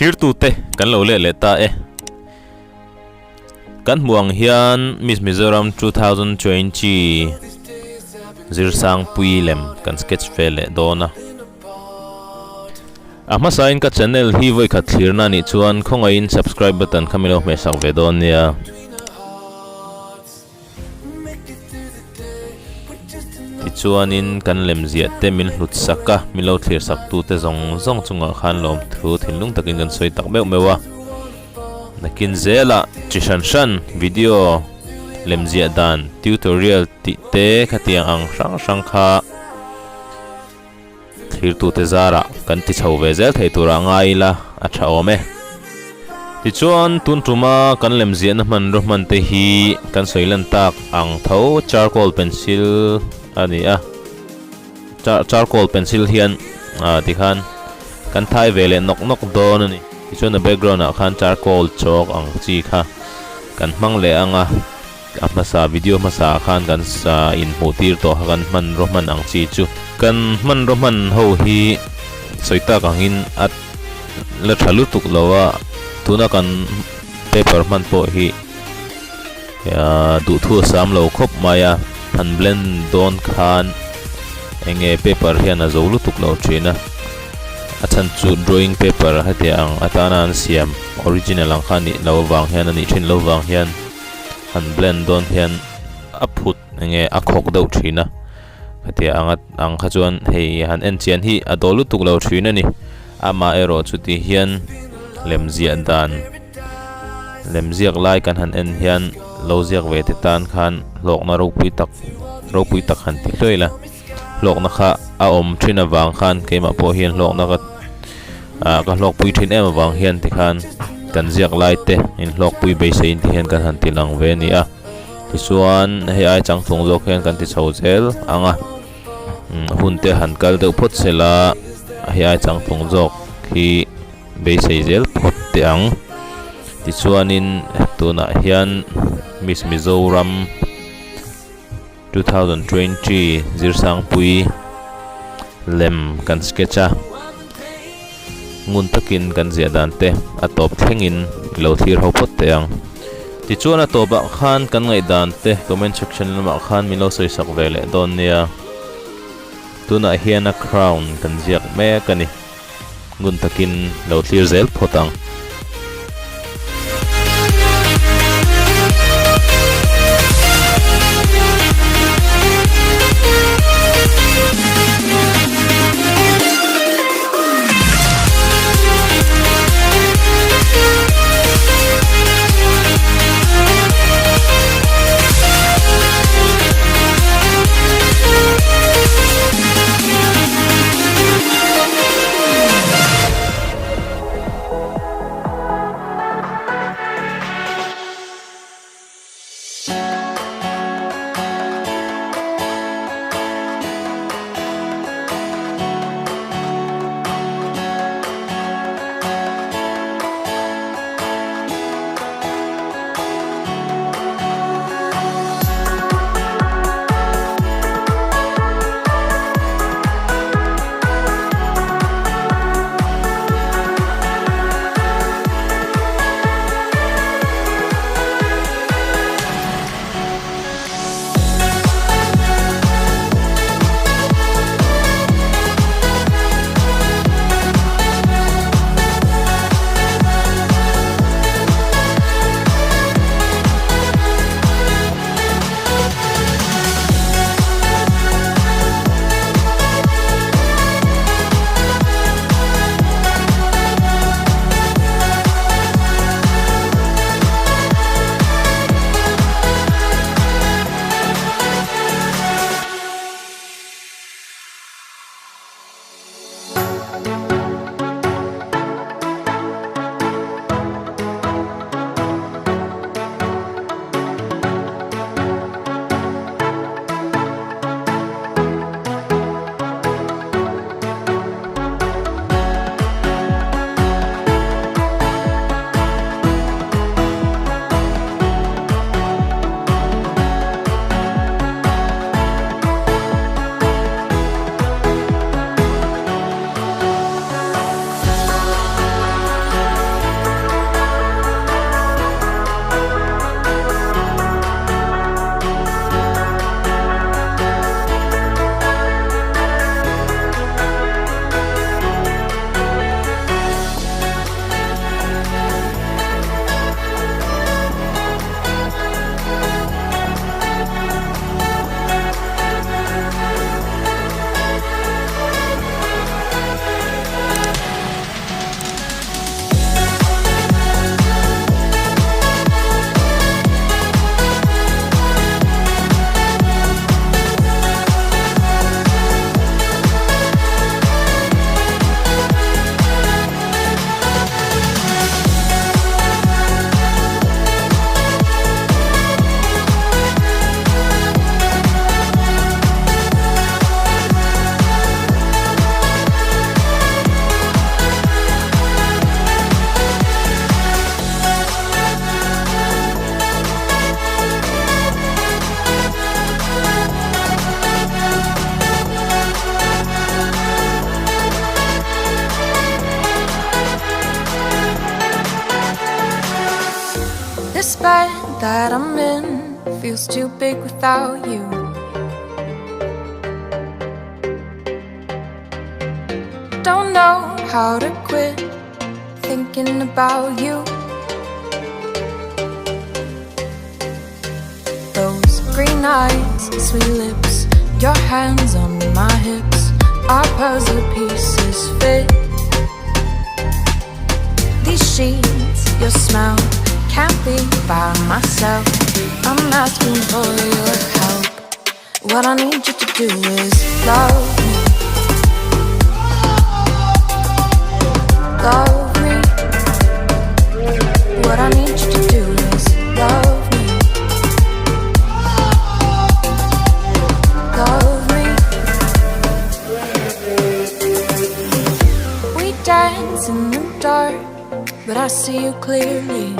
thlir tute kan lo le ta kan muang hian MIZORAM 2020 ZIRSANGPUII lem kan sketch vele dona ama sain ka channel hi voi khat thlir na ni chuan khawngaih in subscribe button khamilo me sak ve don nia chuanin kan Lemziak te min hlut saka minlo thlir sak tute zong chunga khan lawmthu thinlung takin kan soi tak meu mewa nakin zela chishan video Lemziak dan tutorial ti te khatiang ang sang kha thlir tute zara kan ti chho ve zel thei tura ngai la a tha ome ti chuan tun tuma kan Lemziak na man ro man te hi kan soilan tak ang tho charcoal pencil ani charcoal pencil hian ti khan kan thai vele nok don ani ti chuan na background a khan charcoal chalk ang chi kha kan hmang le anga masa video masa khan kan sa in hotir to kan man ro man ang chi chu kan man ro man ho hi soita kangin at la thalu tuk lawa tuna kan paper man po hi ya du thu sam lo khop maya han blend don khan enge paper hian a zo lu tuk lo thina a chan chu drawing paper hati ang atana an siam original ang khani lo wang hian ani thin lo wang hian han blend don hian a phut enge a khok do thina hati ang kha chuan hei han NGE hi a dolu tuk lo thina ni ama ero chuti hian Lemziak dan Lemziak lai kan han en hian loziak ve te tan khan lok na ro pui tak han ti hloila lok na kha a om thina wang khan keima po hian lok na ka lok pui thin em wang hian ti khan kan ziak lai te in lok pui be sein ti hian kan han ti lang ve ni a ti chuan hei ai chang thung lok hian kan ti chho zel anga hun te han kal deuh phot sela hei ai chang thung jok khi be sei zel phot te ang ti chuanin tuna hian MIZORAM 2020 ZIRSANGPUII lem kan sketcha ngun takin kan zia dan te atop thlengin lo thlir ho pot te ang ti chuan atoba khan kan ngai dan te comment section lama khan milo soi sak vele don nia tuna hian a crown kan ziak me kani ngun takin lo thlir zel photang that I'm in feels too big without you. Don't know how to quit thinking about you. Those green eyes, sweet lips, your hands on my hips, our puzzle pieces fit. These sheets, your smell, can't be by myself. I'm asking for your help. What I need you to do is love me. Love me. What I need you to do is love me. Love me. We dance in the dark, but I see you clearly.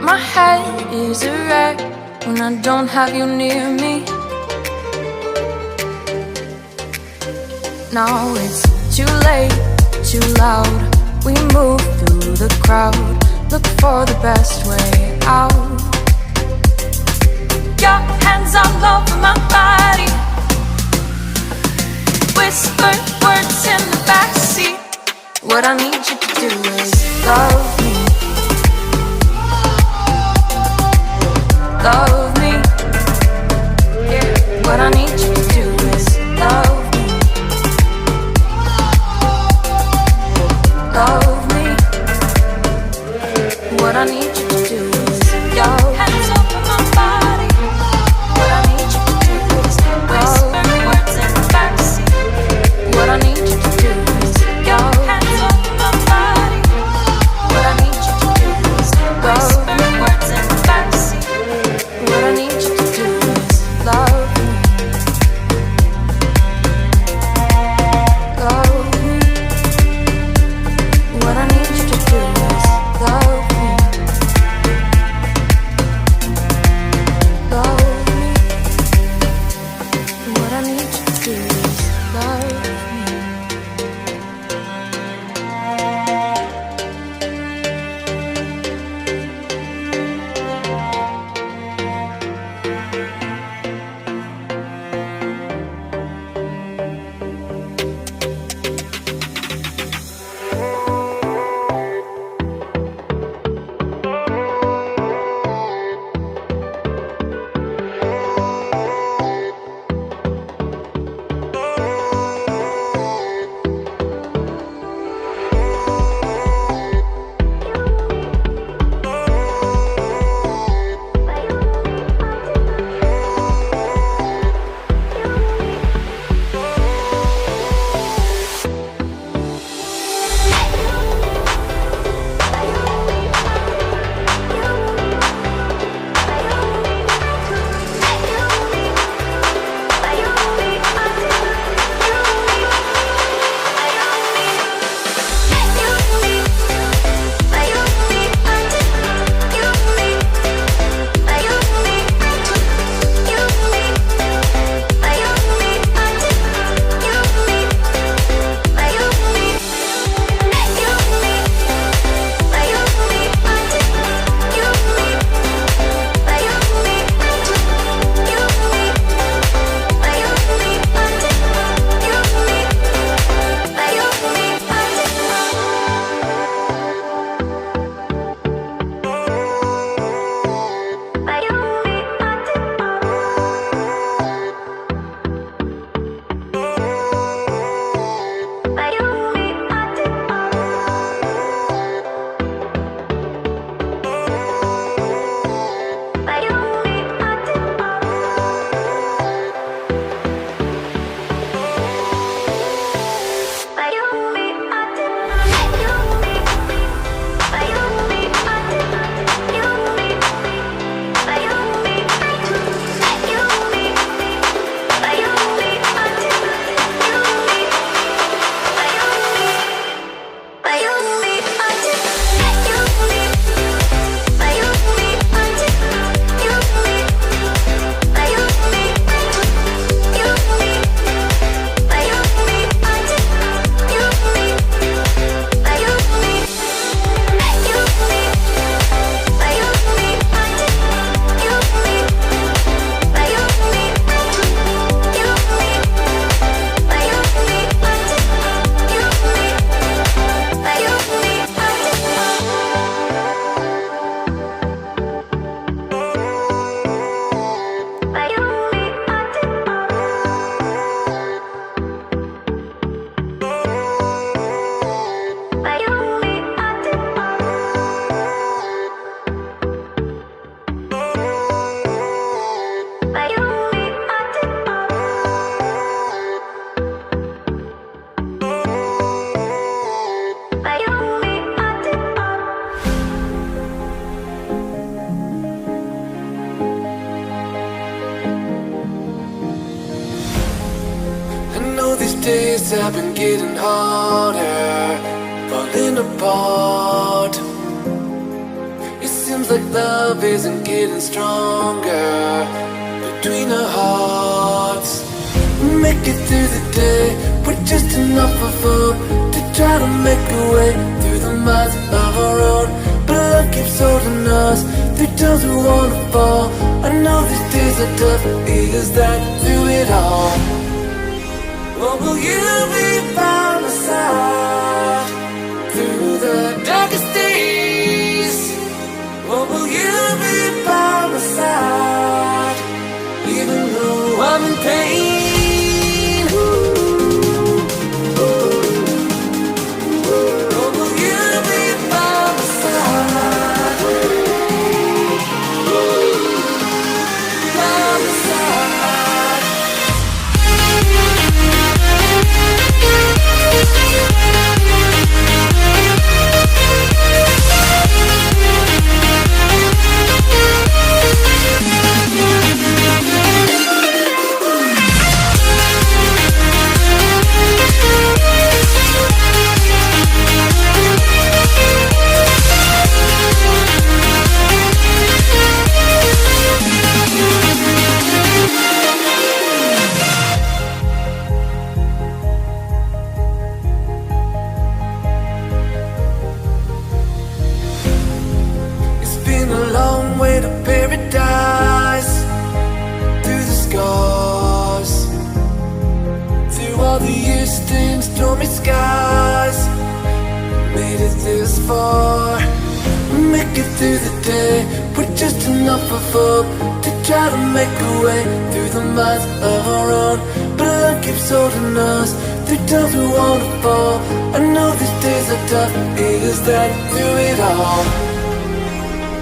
My head is a wreck when I don't have you near me. Now it's too late, too loud. We move through the crowd, look for the best way out. Your hands all over my body, whisper words in the backseat. What I need you to do is love me. Love me. Yeah. What I need you to do is love me. Love me. What I need you to do is your hands over my body. What I need you to do is whisper words in the backseat. What I need you to do is your hands over my body. What I need you to do is whisper words in the backseat. What I need you to do is love me. Love me. What I need you to do is love me. days have been getting harder, falling apart. It seems like love isn't getting stronger between our hearts. We make it through the day with just enough of hope to try to make a way through the miles of our own. But love keeps holding us through times we wanna fall. I know these days are tough, is that through it all? What will you be by my side through the darkest days? What will you be by my side even though I'm in pain? Is that through it all?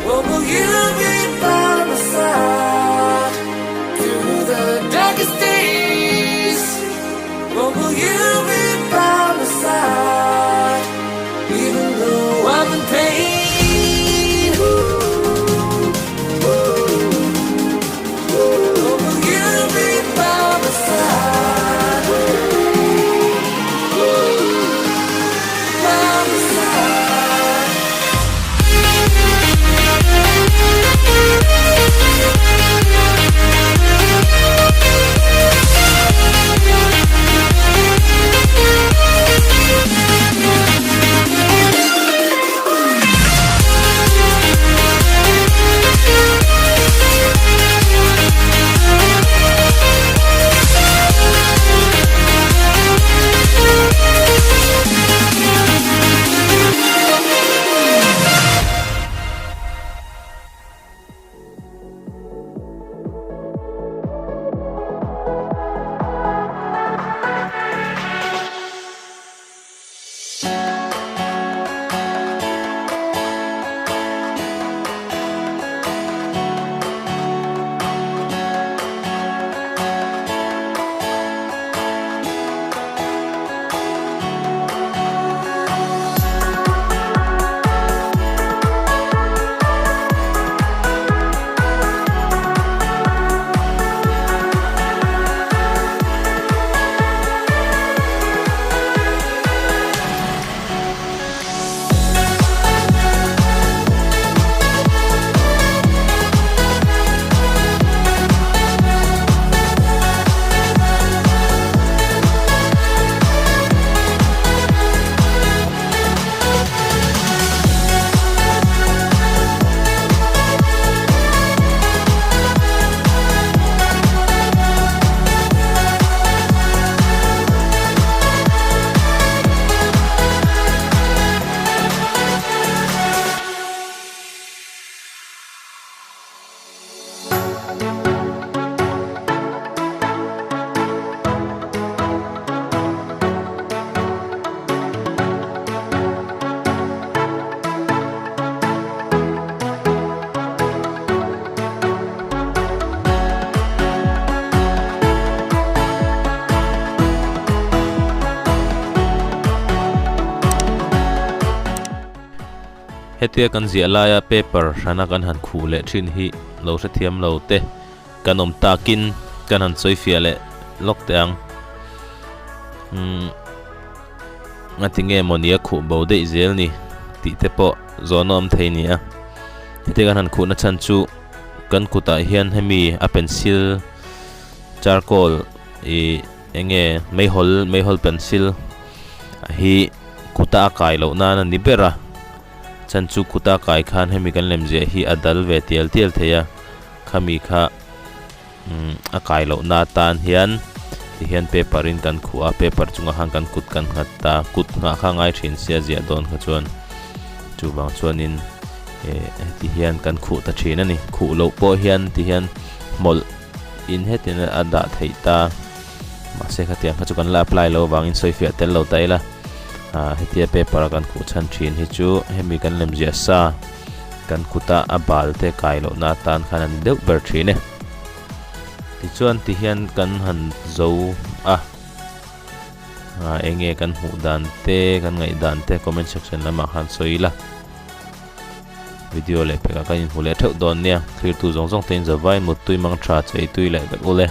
What will you be by my side through the darkest days? What will you be by my side even though I'm in pain? What will you be by my side? By my side. Hetia kan zia laya paper rana kan han khu le thin hi lo sa thiam lo te kanom takin kan han choi fia le lok teang Ngatinge monia khu bo dei zel ni ti te po zonom theinia hete kan han khu na chan chu kan kuta hian hemi a pencil charcoal enge meihol pencil hi kuta kai lo na ni bera chan chu kuta kai khan hemi kan lemje hi adal ve tial theya khami kha a kai lo na tan hian hian paper in kan khu a paper chunga hang kan kut kan ngata kut nga khawngaih thin sia zia don kha chuan chu bang chuan in ti hian kan khu ta thin ani khu lo po hian ti hian mol in hetin ada theita ma se kha tiang kha chu kan la apply lo wang in soi fia tel lo taila hetia paper kan khu chan thin hi chu hemi kan lemzia sa kan kuta abal te kai lo na tan khan an deuh ber thine ti chuan ti hian kan han zo enge kan hu dan te kan ngai dan te comment section lama han soila video le peka kan in hule theu don nia clear tu zong zong ten zavai mut tui mang tha chei tui le ule